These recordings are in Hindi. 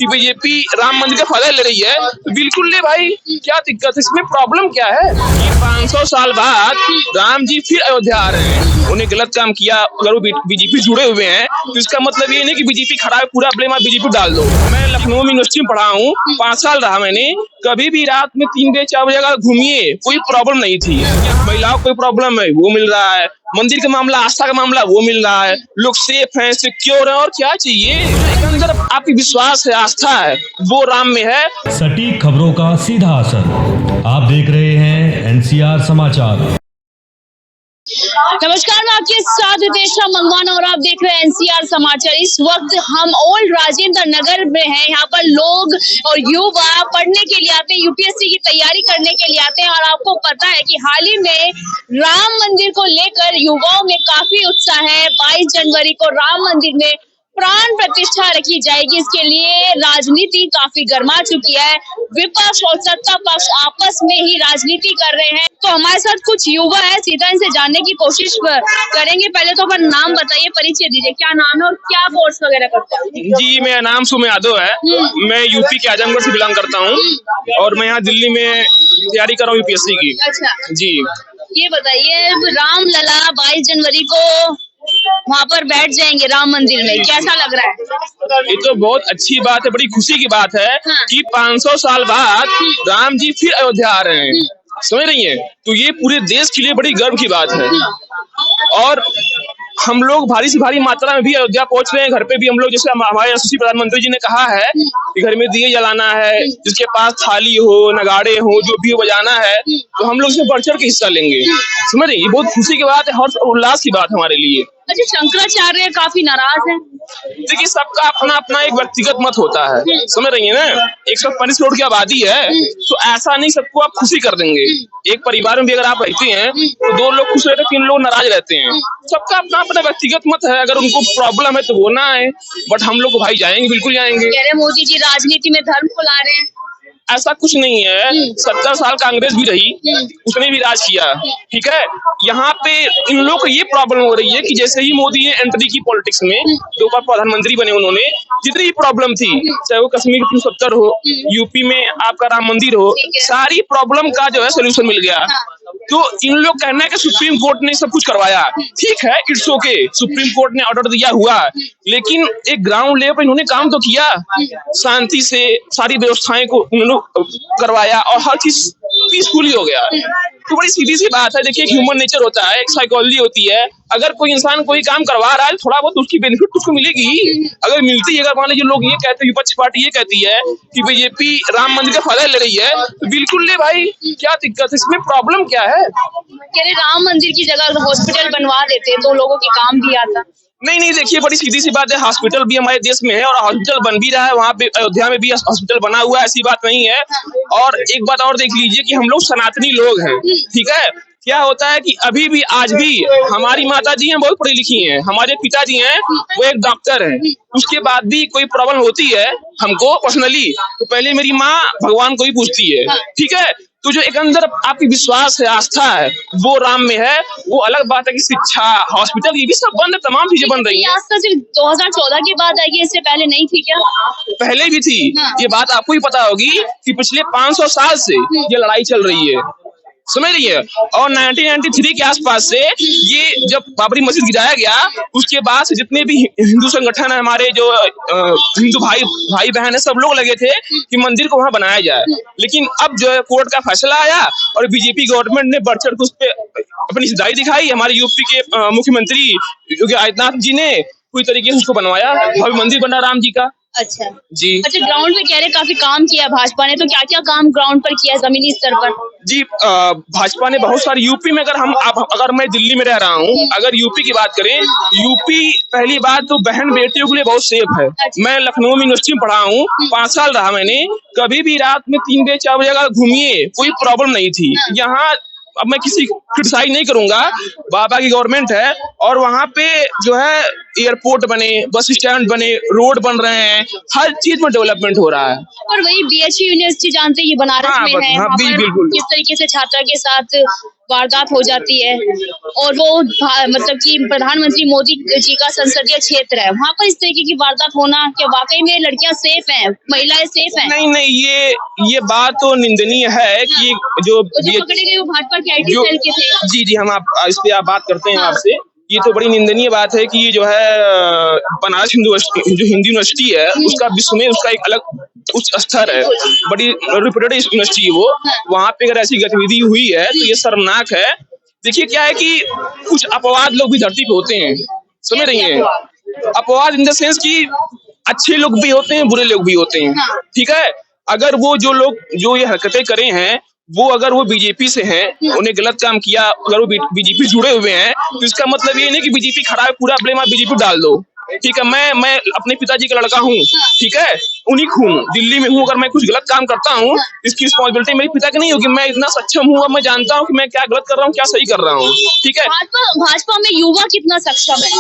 कि बीजेपी राम मंदिर का फायदा ले रही है, तो बिल्कुल ले भाई, क्या दिक्कत है इसमें, प्रॉब्लम क्या है कि 500 साल बाद राम जी फिर अयोध्या आ रहे हैं। उन्हें गलत काम किया, अगर वो बीजेपी जुड़े हुए हैं तो इसका मतलब ये नहीं कि बीजेपी खराब, पूरा ब्लेम आप बीजेपी डाल दो। मैं लखनऊ में यूनिवर्सिटी में पढ़ा हूँ, 5 साल रहा मैंने, कभी भी रात में 3 बजे 4 बजे अगर घूमिए कोई प्रॉब्लम नहीं थी। महिलाओं को कोई प्रॉब्लम है वो मिल रहा है, मंदिर का मामला, आस्था का मामला वो मिल रहा है, लोग सेफ हैं, सिक्योर हैं, और क्या चाहिए। अंदर आपकी विश्वास है, आस्था है, वो राम में है। सटीक खबरों का सीधा असर। आप देख रहे हैं एनसीआर समाचार। नमस्कार, मैं आपके साथ हितेशा मंगवाना और आप देख रहे हैं एनसीआर समाचार। इस वक्त हम ओल्ड राजेंद्र नगर में हैं। यहाँ पर लोग और युवा पढ़ने के लिए आते हैं, यूपीएससी की तैयारी करने के लिए आते हैं। और आपको पता है कि हाल ही में राम मंदिर को लेकर युवाओं में काफी उत्साह है। 22 जनवरी को राम मंदिर में प्राण प्रतिष्ठा रखी जाएगी। इसके लिए राजनीति काफी गर्मा चुकी है। विपक्ष और सत्ता पक्ष आपस में ही राजनीति कर रहे हैं। तो हमारे साथ कुछ युवा है, सीधा इनसे जानने की कोशिश करेंगे। पहले तो अपना नाम बताइए, परिचय दीजिए, क्या नाम है और क्या कोर्स वगैरह करते हैं? जी, मेरा नाम सुम यादव है। मैं यूपी के आजमगढ़ से बिलोंग करता हूँ और मैं यहाँ दिल्ली में तैयारी कर रहा हूँ यूपीएससी की। अच्छा जी, ये बताइए, राम लला 22 जनवरी को वहाँ पर बैठ जाएंगे राम मंदिर में, कैसा लग रहा है? ये तो बहुत अच्छी बात है, बड़ी खुशी की बात है कि 500 साल बाद राम जी फिर अयोध्या आ रहे हैं, समझ रही हैं? तो ये पूरे देश के लिए बड़ी गर्व की बात है। और हम लोग भारी से भारी मात्रा में भी अयोध्या पहुंच रहे हैं। घर पे भी हम लोग, जैसे हमारे यशस्वी प्रधानमंत्री जी ने कहा है कि घर में दिए जलाना है, जिसके पास थाली हो, नगाड़े हो, जो भी हो बजाना है, तो हम लोग इसमें बढ़ चढ़ के हिस्सा लेंगे। समझ रही, ये बहुत खुशी की बात है, हर्ष और उल्लास की बात हमारे लिए। अच्छा, शंकराचार्य काफी नाराज है। देखिए, सबका अपना अपना एक व्यक्तिगत मत होता है, समझ रही है ना। 150 करोड़ की आबादी है, तो ऐसा नहीं सबको आप खुशी कर देंगे। एक परिवार में भी अगर आप रहते हैं तो 2 लोग खुश रहते हैं, 3 लोग नाराज रहते हैं। सबका अपना अपना व्यक्तिगत मत है, अगर उनको प्रॉब्लम है तो वो ना आए, बट हम लोग भाई जाएंगे, बिल्कुल जाएंगे। कह रहे मोदी जी राजनीति में धर्म को ला रहे हैं। ऐसा कुछ नहीं है। 70 साल कांग्रेस भी रही, उसने भी राज किया, ठीक है। यहाँ पे इन लोगों को ये प्रॉब्लम हो रही है कि जैसे ही मोदी ने एंट्री की पॉलिटिक्स में, तो प्रधानमंत्री बने, उन्होंने जितनी भी प्रॉब्लम थी, चाहे वो कश्मीर 270 हो, यूपी में आपका राम मंदिर हो, सारी प्रॉब्लम का जो है सोल्यूशन मिल गया। तो इन लोग कहना है कि सुप्रीम कोर्ट ने सब कुछ करवाया, ठीक है, इट्स ओके, सुप्रीम कोर्ट ने ऑर्डर दिया हुआ, लेकिन एक ग्राउंड लेवल पर इन्होंने काम तो किया, शांति से सारी व्यवस्थाएं को उन्होंने करवाया और हर चीज पीसफुली हो गया। तो बड़ी सीधी सी बात है। देखिए, एक ह्यूमन नेचर होता है, एक साइकोलॉजी होती है। अगर कोई इंसान कोई काम करवा रहा है, थोड़ा बहुत उसकी बेनिफिट उसको मिलेगी, अगर मिलती है। अगर मान लीजिए लोग ये कहते हैं, विपक्ष पार्टी ये कहती है कि बीजेपी राम मंदिर का फायदा ले रही है, तो बिल्कुल ले भाई, क्या दिक्कत है इसमें, प्रॉब्लम क्या है। कह रहे राम मंदिर की जगह हॉस्पिटल बनवा देते तो लोगों के काम भी आता। नहीं, देखिए, बड़ी सीधी सी बात है। हॉस्पिटल भी हमारे देश में है और हॉस्पिटल बन भी रहा है, वहाँ पे अयोध्या में भी हॉस्पिटल बना हुआ है, ऐसी बात नहीं है। और एक बात और देख लीजिए कि हम लोग सनातनी लोग हैं, ठीक है। क्या होता है कि अभी भी, आज भी हमारी माता जी हैं, बहुत पढ़ी लिखी हैं, हमारे पिताजी हैं, वो एक डॉक्टर हैं, उसके बाद भी कोई प्रॉब्लम होती है हमको पर्सनली, तो पहले मेरी माँ भगवान को ही पूछती है, ठीक है। तो जो एक अंदर आपकी विश्वास है, आस्था है, वो राम में है। वो अलग बात है कि शिक्षा, हॉस्पिटल, ये भी सब बंद है, तमाम चीजें बन रही हैं। आस्था सिर्फ 2014 के बाद आई है, इससे पहले नहीं थी क्या? पहले भी थी। ये बात आपको ही पता होगी कि पिछले 500 साल से ये लड़ाई चल रही है, समझ रही है। और 1993 के आसपास से, ये जब बाबरी मस्जिद गिराया गया, उसके बाद से जितने भी हिंदू संगठन है, हमारे जो हिंदू भाई बहन है, सब लोग लगे थे कि मंदिर को वहां बनाया जाए। लेकिन अब जो है कोर्ट का फैसला आया और बीजेपी गवर्नमेंट ने बढ़ चढ़ के उस पर अपनी हिदायत दिखाई। हमारे यूपी के मुख्यमंत्री योगी आदित्यनाथ जी ने पूरी तरीके से उसको बनवाया, भव्य मंदिर बना राम जी का। अच्छा जी। अच्छा, ग्राउंड पे कह रहे काफी काम किया भाजपा ने, तो क्या क्या काम ग्राउंड पर किया जमीनी स्तर पर? जी, भाजपा ने बहुत सारी, यूपी में अगर मैं दिल्ली में रह रहा हूँ, अगर यूपी की बात करें, यूपी पहली बात तो बहन बेटियों के लिए बहुत सेफ है। मैं लखनऊ में यूनिवर्सिटी में पढ़ा हूँ, 5 साल रहा मैंने, कभी भी रात में 3 बजे 4 बजे अगर घूमिए कोई प्रॉब्लम नहीं थी। यहाँ अब मैं किसी क्रिटिसाइज नहीं करूंगा, बाबा की गवर्नमेंट है और वहाँ पे जो है एयरपोर्ट बने, बस स्टैंड बने, रोड बन रहे हैं, हर चीज में डेवलपमेंट हो रहा है। और वही बीएचयू यूनिवर्सिटी जानते हैं, ये बनारस में है, बिल्कुल। किस तरीके से छात्रा के साथ वारदात हो जाती है और वो मतलब कि प्रधानमंत्री मोदी जी का संसदीय क्षेत्र है, वहाँ पर इस तरीके की वारदात होना, क्या वाकई में लड़कियां सेफ हैं, महिलाएं सेफ हैं? नहीं, ये बात तो निंदनीय है कि जो पकड़े गए वो भाजपा के आईटी सेल के थे। जी हम आप इस पे आप बात करते हैं हाँ। आपसे। ये तो बड़ी निंदनीय बात है कि ये जो है बनारस जो हिंदी यूनिवर्सिटी है उसका विश्व में उसका एक अलग उच्च स्तर है, बड़ी रिप्यूटेड यूनिवर्सिटी है वो। वहाँ पे अगर ऐसी गतिविधि हुई है तो ये शर्मनाक है। देखिए क्या है कि कुछ अपवाद लोग भी धरती पे होते हैं, समझ रही हैं? अपवाद इन द सेंस कि अच्छे लोग भी होते हैं, बुरे लोग भी होते हैं, ठीक है। अगर वो जो लोग जो ये हरकतें करे हैं अगर वो बीजेपी से हैं, उन्हें गलत काम किया, अगर वो बीजेपी जुड़े हुए हैं तो इसका मतलब ये नहीं कि बीजेपी खड़ा है, पूरा ब्लेम आप बीजेपी डाल दो, ठीक है। मैं अपने पिताजी का लड़का हूँ, ठीक है, उन्हीं हूँ, दिल्ली में हूँ। अगर मैं कुछ गलत काम करता हूँ इसकी रिस्पॉन्सिबिलिटी मेरे पिता की नहीं होगी। मैं इतना सक्षम हूँ, मैं जानता हूँ कि मैं क्या गलत कर रहा हूँ, क्या सही कर रहा हूँ, ठीक है। भाजपा में युवा कितना सक्षम है?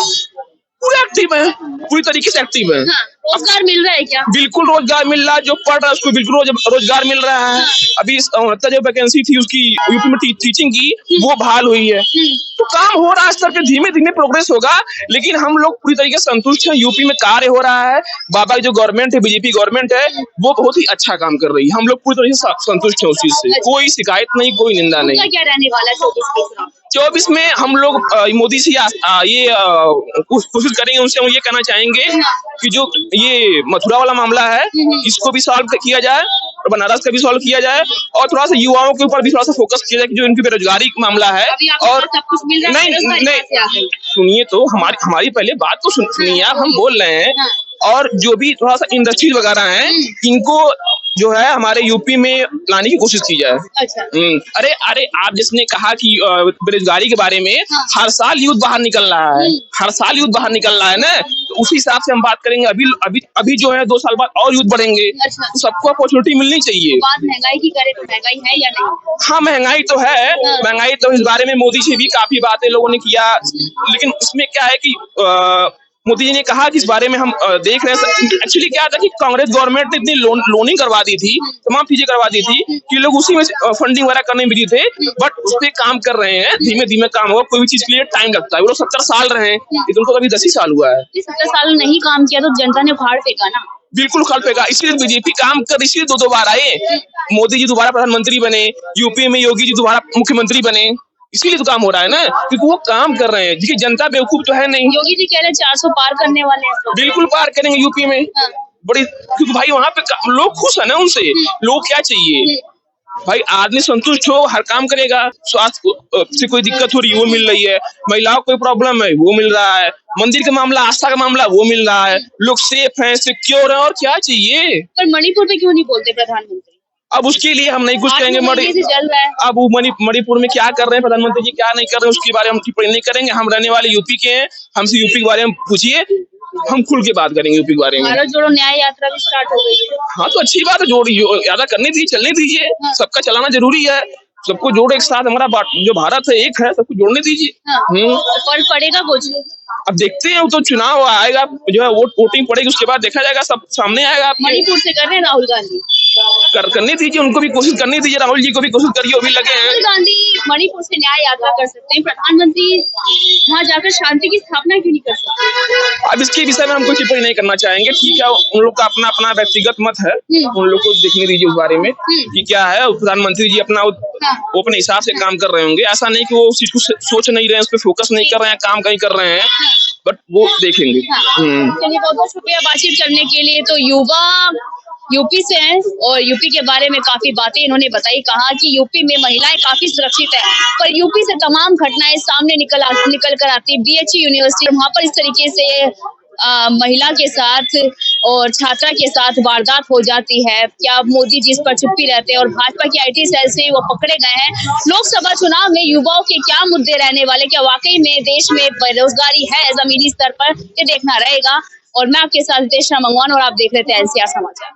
पूरे एक्टिव है, पूरी तरीके से एक्टिव है। रोजगार मिल रहा है क्या? बिल्कुल रोजगार मिल रहा है, जो पढ़ रहा है उसको बिल्कुल रोजगार मिल रहा है। अभी 69 जो वैकेंसी थी उसकी यूपी में टीचिंग की वो बहाल हुई है, तो काम हो रहा है, स्तर पे धीमे धीमे प्रोग्रेस होगा। लेकिन हम लोग पूरी तरीके से संतुष्ट हैं, यूपी में कार्य हो रहा है। बाबा की जो गवर्नमेंट है, बीजेपी गवर्नमेंट है, वो बहुत ही अच्छा काम कर रही है। हम लोग पूरी तरीके से संतुष्ट हैं उस चीज से, कोई शिकायत नहीं, कोई निंदा नहीं। क्या रहने वाला है 24 में हम लोग मोदी से ये कोशिश करेंगे, उनसे हम ये कहना चाहेंगे कि जो ये मथुरा वाला मामला है इसको भी सॉल्व किया जाए और बनारस का भी सॉल्व किया जाए और थोड़ा सा युवाओं के ऊपर भी थोड़ा सा फोकस किया जाए कि जो इनकी बेरोजगारी का मामला है। और नहीं सुनिए तो हमारी पहले बात तो सुनिए आप, हम बोल रहे हैं। और जो भी थोड़ा सा इंडस्ट्री वगैरह हैं इनको जो है हमारे यूपी में लाने की कोशिश की जाए। अच्छा। अरे आप जिसने कहा कि बेरोजगारी के बारे में, हर साल यूथ बाहर निकल रहा है, हर साल यूथ बाहर निकल रहा है ना, तो उसी हिसाब से हम बात करेंगे। अभी जो है 2 साल बाद और यूथ बढ़ेंगे। अच्छा। तो सबको अपॉर्चुनिटी मिलनी चाहिए। बात महंगाई की करें तो महंगाई है या नहीं? हाँ महंगाई तो है, महंगाई तो इस बारे में मोदी से भी काफी बातें लोगों ने किया, लेकिन इसमें क्या है कि मोदी जी ने कहा कि इस बारे में हम देख रहे हैं। एक्चुअली क्या था कि कांग्रेस गवर्नमेंट ने इतनी लोनिंग करवा दी थी, तमाम चीजें करवा दी थी कि लोग उसी में फंडिंग वगैरह करने में बिजी थे। बट उस पर काम कर रहे हैं, धीमे धीमे काम होगा। कोई भी चीज के लिए टाइम लगता है। वो लोग 70 साल रहे हैं, लेकिन उनको अभी 10 ही साल हुआ है। 70 साल नहीं काम किया तो जनता ने उखाड़ फेंका ना। बिल्कुल उखाड़ फेंका, इसीलिए बीजेपी काम कर, इसलिए 2 बार आए। मोदी जी दोबारा प्रधानमंत्री बने, यूपी में योगी जी दोबारा मुख्यमंत्री बने, इसीलिए तो काम हो रहा है ना, क्योंकि वो काम कर रहे हैं। देखिए जनता बेवकूफ तो है नहीं। योगी जी कह रहे हैं 400 पार करने वाले हैं। बिल्कुल पार करेंगे यूपी में। बड़ी, क्योंकि भाई वहाँ पे लोग खुश है ना उनसे। लोग क्या चाहिए भाई, आदमी संतुष्ट हो, हर काम करेगा। स्वास्थ्य से कोई दिक्कत हो रही है वो मिल रही है, महिलाओं को कोई प्रॉब्लम है वो मिल रहा है, मंदिर का मामला, आस्था का मामला वो मिल रहा है, लोग सेफ हैं, सिक्योर है, और क्या चाहिए। पर मणिपुर में क्यों नहीं बोलते प्रधानमंत्री? अब उसके लिए हम नहीं कुछ कहेंगे। अब मणिपुर में क्या कर रहे हैं प्रधानमंत्री जी, क्या नहीं कर रहे हैं, उसके बारे में हम टिप्पणी नहीं करेंगे। हम रहने वाले यूपी के हैं, हमसे यूपी के बारे में पूछिए, हम खुल के बात करेंगे यूपी के बारे में। भारत जोड़ो न्याय यात्रा भी स्टार्ट हो गई है। हाँ तो अच्छी बात है, यात्रा करने दीजिए, चलने दीजिए। सबका चलाना जरूरी है, सबको जोड़ो एक साथ। हमारा जो भारत है एक है, सबको जोड़ने दीजिए। फर्क पड़ेगा कुछ? अब देखते हैं, तो चुनाव आएगा, जो है वोटिंग पड़ेगी, उसके बाद देखा जाएगा, सब सामने आएगा। मणिपुर से कर रहे हैं राहुल गांधी, करने दीजिए, उनको भी कोशिश करने दीजिए, राहुल जी को भी कोशिश करिए, वो भी लगे हैं। राहुल गांधी मणिपुर से न्याय यात्रा कर सकते हैं, प्रधानमंत्री वहाँ जाकर शांति की स्थापना क्यों नहीं कर सकते? अब इसके विषय में हम कोई टिप्पणी नहीं करना चाहेंगे, ठीक है। उन लोग का अपना अपना व्यक्तिगत मत है, उन लोग को देखने दीजिए उस बारे में कि क्या है। प्रधानमंत्री जी अपना वो अपने हिसाब से काम कर रहे होंगे, ऐसा नहीं कि वो उस चीज को सोच नहीं रहे हैं, उस पर फोकस नहीं कर रहे हैं, काम कहीं कर रहे हैं, बट वो देखेंगे। चलिए बहुत बहुत शुक्रिया बातचीत करने के लिए। तो युवा यूपी से हैं और यूपी के बारे में काफी बातें इन्होंने बताई। कहा कि यूपी में महिलाएं काफी सुरक्षित है, पर यूपी से तमाम घटनाएं सामने निकल कर आती है। बीएचयू यूनिवर्सिटी, वहां पर इस तरीके से महिला के साथ और छात्रा के साथ वारदात हो जाती है। क्या मोदी जी इस पर चुप्पी रहते हैं? और भाजपा की आईटी सेल से वो पकड़े गए हैं। लोकसभा चुनाव में युवाओं के क्या मुद्दे रहने वाले, क्या वाकई में देश में बेरोजगारी है जमीनी स्तर पर, ये देखना रहेगा। और मैं आपके साथ रितेश मंगवान और आप देख रहे थे एनसीआर समाचार।